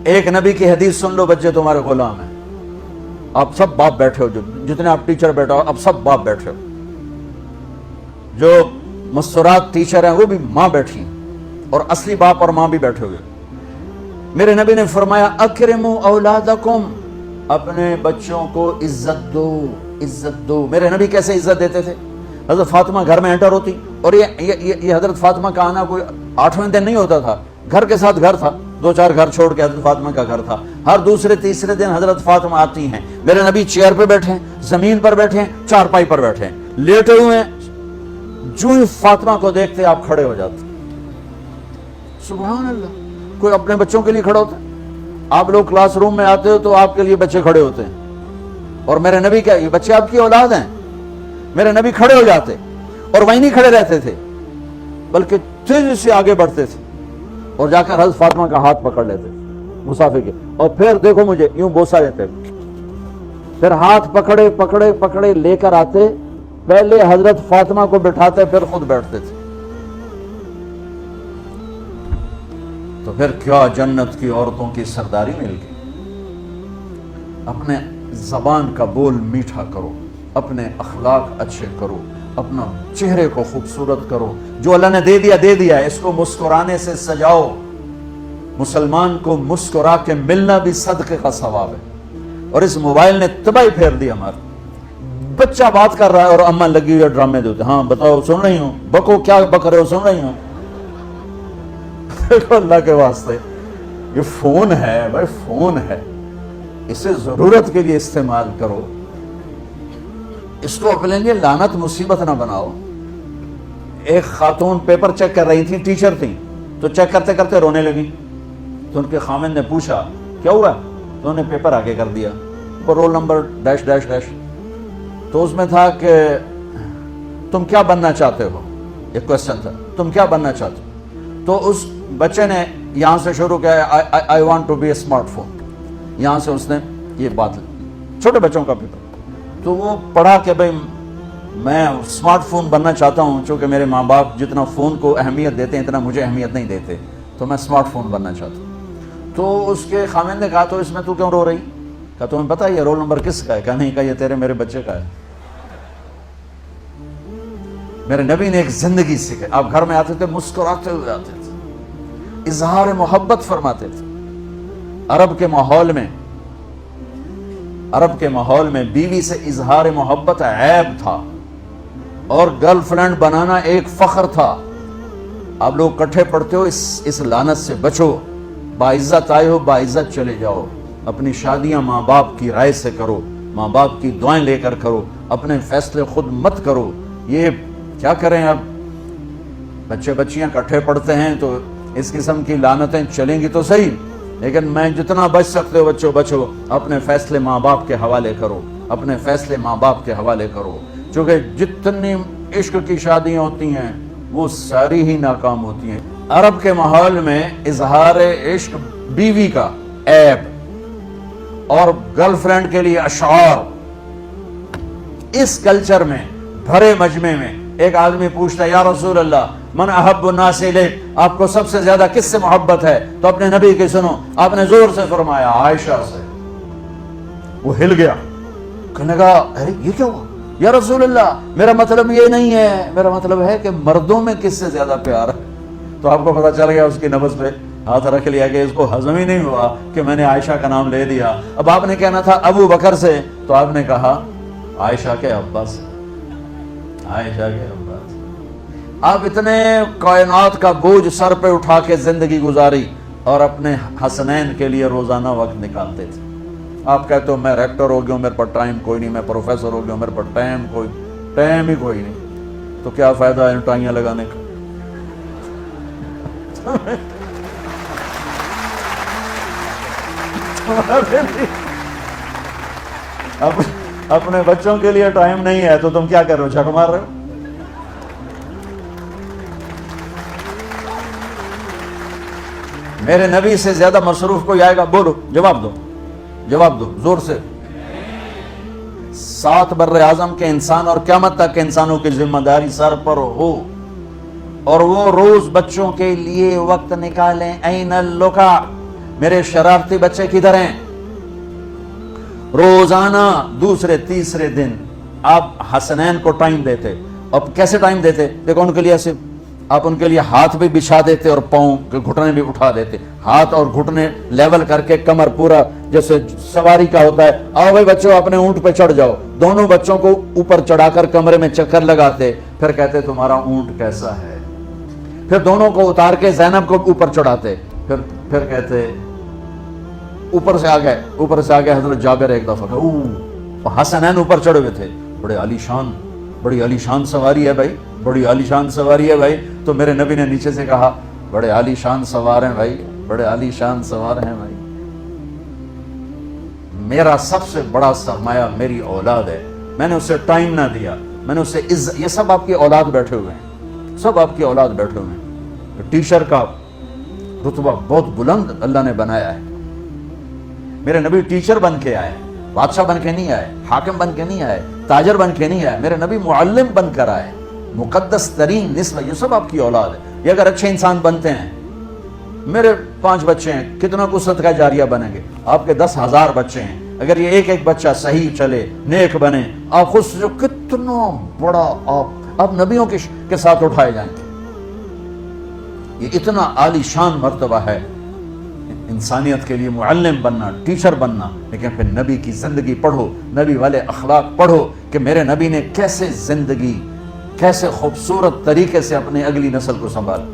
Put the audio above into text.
ایک نبی کی حدیث سن لو، بچے تمہارے غلام ہیں. آپ سب باپ بیٹھے ہو، جتنے آپ ٹیچر بیٹھے ہو اب سب باپ بیٹھے ہو. جو مستورات ٹیچر ہیں وہ بھی ماں بیٹھی ہیں، اور اصلی باپ اور ماں بھی بیٹھے ہوئے. میرے نبی نے فرمایا اکرموا اولادکم، اپنے بچوں کو عزت دو، عزت دو. میرے نبی کیسے عزت دیتے تھے؟ حضرت فاطمہ گھر میں انٹر ہوتی، اور یہ حضرت فاطمہ کا آنا کوئی 8ویں دن نہیں ہوتا تھا، گھر کے ساتھ گھر تھا. 2-4 گھر چھوڑ کے حضرت فاطمہ کا گھر تھا. ہر دوسرے تیسرے دن حضرت فاطمہ آتی ہیں. میرے نبی چیئر پہ بیٹھے ہیں، زمین پر بیٹھے ہیں، چارپائی پر بیٹھے ہیں، لیٹے ہوئے ہیں. جو ہی فاطمہ کو دیکھتے آپ کھڑے ہو جاتے. سبحان اللہ. کوئی اپنے بچوں کے لیے کھڑا ہوتا ہے؟ آپ لوگ کلاس روم میں آتے ہو تو آپ کے لیے بچے کھڑے ہوتے ہیں، اور میرے نبی کیا یہ بچے آپ کی اولاد ہیں؟ میرے نبی کھڑے ہو جاتے، اور وہیں نہیں کھڑے رہتے تھے بلکہ تیزی سے آگے بڑھتے تھے اور جا کر حضرت فاطمہ کا ہاتھ پکڑ لیتے مسافر کے، اور پھر دیکھو مجھے یوں بوسہ دیتے، پھر ہاتھ پکڑے پکڑے پکڑے لے کر آتے. پہلے حضرت فاطمہ کو بٹھاتے پھر خود بیٹھتے تھے. تو پھر کیا جنت کی عورتوں کی سرداری مل گئی. اپنے زبان کا بول میٹھا کرو، اپنے اخلاق اچھے کرو، اپنا چہرے کو خوبصورت کرو. جو اللہ نے دے دیا ہے، اس کو مسکرانے سے سجاؤ. مسلمان کو مسکرا کے ملنا بھی صدقے کا ثواب ہے. اور اس موبائل نے تباہی پھیر دی ہماری. بچہ بات کر رہا ہے اور اماں لگی ہوئی ڈرامے دیتے، ہاں بتاؤ سن رہی ہوں، بکو کیا بک رہے ہو، سن رہی ہوں. اللہ کے واسطے یہ فون ہے بھائی، فون ہے، اسے ضرورت کے لیے استعمال کرو. اس کو اپنے لیے لعنت مصیبت نہ بناؤ. ایک خاتون پیپر چیک کر رہی تھی، ٹیچر تھی، تو چیک کرتے کرتے رونے لگی. تو ان کے خامن نے پوچھا کیا ہوا؟ تو انہوں نے پیپر آگے کر دیا، roll number dash dash dash. تو اس میں تھا کہ تم کیا بننا چاہتے ہو، ایک کوشچن تھا، تم کیا بننا چاہتے ہو. تو اس بچے نے یہاں سے شروع کیا، I want to be a smartphone. یہاں سے اس نے یہ بات لی، چھوٹے بچوں کا پیپر. تو وہ پڑھا کہ بھئی میں اسمارٹ فون بننا چاہتا ہوں، چونکہ میرے ماں باپ جتنا فون کو اہمیت دیتے ہیں اتنا مجھے اہمیت نہیں دیتے، تو میں اسمارٹ فون بننا چاہتا ہوں. تو اس کے خامن نے کہا تو اس میں تو کیوں رو رہی؟ کہا تمہیں پتہ ہے یہ رول نمبر کس کا ہے؟ کہا نہیں. کہا یہ تیرے میرے بچے کا ہے. میرے نبی نے ایک زندگی سکھائی. آپ گھر میں آتے تھے مسکراتے ہوئے آتے تھے، اظہار محبت فرماتے تھے. عرب کے ماحول میں بیوی سے اظہار محبت عیب تھا، اور گرل فرینڈ بنانا ایک فخر تھا. آپ لوگ کٹھے پڑھتے ہو، اس لعنت سے بچو. باعزت آئے ہو، باعزت چلے جاؤ. اپنی شادیاں ماں باپ کی رائے سے کرو، ماں باپ کی دعائیں لے کر کرو، اپنے فیصلے خود مت کرو. یہ کیا کریں، اب بچے بچیاں کٹھے پڑھتے ہیں تو اس قسم کی لعنتیں چلیں گی تو صحیح، لیکن میں جتنا بچ سکتے ہو بچوں بچو. اپنے فیصلے ماں باپ کے حوالے کرو، اپنے فیصلے ماں باپ کے حوالے کرو. چونکہ جتنی عشق کی شادیاں ہوتی ہیں وہ ساری ہی ناکام ہوتی ہیں. عرب کے ماحول میں اظہار عشق بیوی کا عیب، اور گرل فرینڈ کے لیے اشعار. اس کلچر میں بھرے مجمع میں ایک آدمی پوچھتا ہے یا رسول اللہ من احب الناس الیک، آپ کو سب سے زیادہ کس سے محبت ہے؟ تو اپنے نبی کی سنو. آپ نے زور سے فرمایا عائشہ سے. وہ ہل گیا، کہنے لگا ارے یہ کیا ہوا یا رسول اللہ؟ میرا مطلب یہ نہیں ہے، میرا مطلب ہے کہ مردوں میں کس سے زیادہ پیار ہے. تو آپ کو پتا چل گیا، اس کی نبض پہ ہاتھ رکھ لیا کہ اس کو ہضم ہی نہیں ہوا کہ میں نے عائشہ کا نام لے دیا. اب آپ نے کہنا تھا ابو بکر سے، تو آپ نے کہا عائشہ کے ابا سے، عائشہ کے ابا سے. آپ اتنے کائنات کا بوجھ سر پہ اٹھا کے زندگی گزاری، اور اپنے حسنین کے لیے روزانہ وقت نکالتے تھے. آپ کہتے ہو میں ریکٹر ہو گیا ہوں، میرے پر ٹائم کوئی نہیں، میں پروفیسر ہو گیا ہوں، میرے پر ٹائم ہی کوئی نہیں. تو کیا فائدہ ہے ٹائیاں لگانے کا؟ اپنے بچوں کے لیے ٹائم نہیں ہے تو تم کیا کر رہے ہو، جھک مار رہے ہو. میرے نبی سے زیادہ مصروف کوئی آئے گا؟ بولو، جواب دو زور سے. 7 بر اعظم کے انسان اور قیامت تک کے انسانوں کی ذمہ داری سر پر ہو، اور وہ روز بچوں کے لیے وقت نکالیں. این اللقا، میرے شرارتی بچے کدھر ہیں؟ روزانہ دوسرے تیسرے دن آپ حسنین کو ٹائم دیتے. اب کیسے ٹائم دیتے؟ دیکھو ان کے لیے ایسے آپ ان کے لیے ہاتھ بھی بچھا دیتے اور پاؤں کے گھٹنے بھی اٹھا دیتے, ہاتھ اور گھٹنے لیول کر کے, کمر پورا جیسے سواری کا ہوتا ہے. آؤ بھائی بچوں اپنے اونٹ پہ چڑھ جاؤ. دونوں بچوں کو اوپر چڑھا کر کمرے میں چکر لگاتے, پھر کہتے تمہارا اونٹ کیسا ہے. پھر دونوں کو اتار کے زینب کو اوپر چڑھاتے, پھر کہتے اوپر سے آ گئے حضرت جابر. ایک دفعہ حسنین اوپر چڑھے ہوئے تھے, بڑی عالی شان سواری ہے بھائی, بڑی عالی شان سواری ہے بھائی. تو میرے نبی نے نیچے سے کہا بڑے عالی شان سوار ہیں بھائی, بڑے عالی شان سوار ہیں بھائی. میرا سب سے بڑا سرمایہ میری اولاد ہے, میں نے اسے ٹائم نہ دیا, میں نے اسے یہ سب آپ کی اولاد بیٹھے ہوئے ہیں, سب آپ کی اولاد بیٹھے ہوئے ہیں. ٹیچر کا رتبہ بہت بلند اللہ نے بنایا ہے. میرے نبی ٹیچر بن کے آئے, بادشاہ بن کے نہیں آئے, حاکم بن کے نہیں آئے, تاجر بن کے نہیں آئے. میرے نبی معلم بن کر آئے, مقدس ترین نسل. یہ سب آپ کی اولاد ہے. یہ اگر اچھے انسان بنتے ہیں, میرے 5 بچے ہیں, کتنا کو صدقہ جاریہ بنیں گے. آپ کے 10,000 بچے ہیں, اگر یہ ایک بچہ صحیح چلے, نیک بنے, آپ خود سے کتنا بڑا آپ نبیوں کے ساتھ اٹھائے جائیں گے. یہ اتنا عالی شان مرتبہ ہے انسانیت کے لیے معلم بننا, ٹیچر بننا. لیکن پھر نبی کی زندگی پڑھو, نبی والے اخلاق پڑھو کہ میرے نبی نے کیسے زندگی, کیسے خوبصورت طریقے سے اپنی اگلی نسل کو سنبھالا.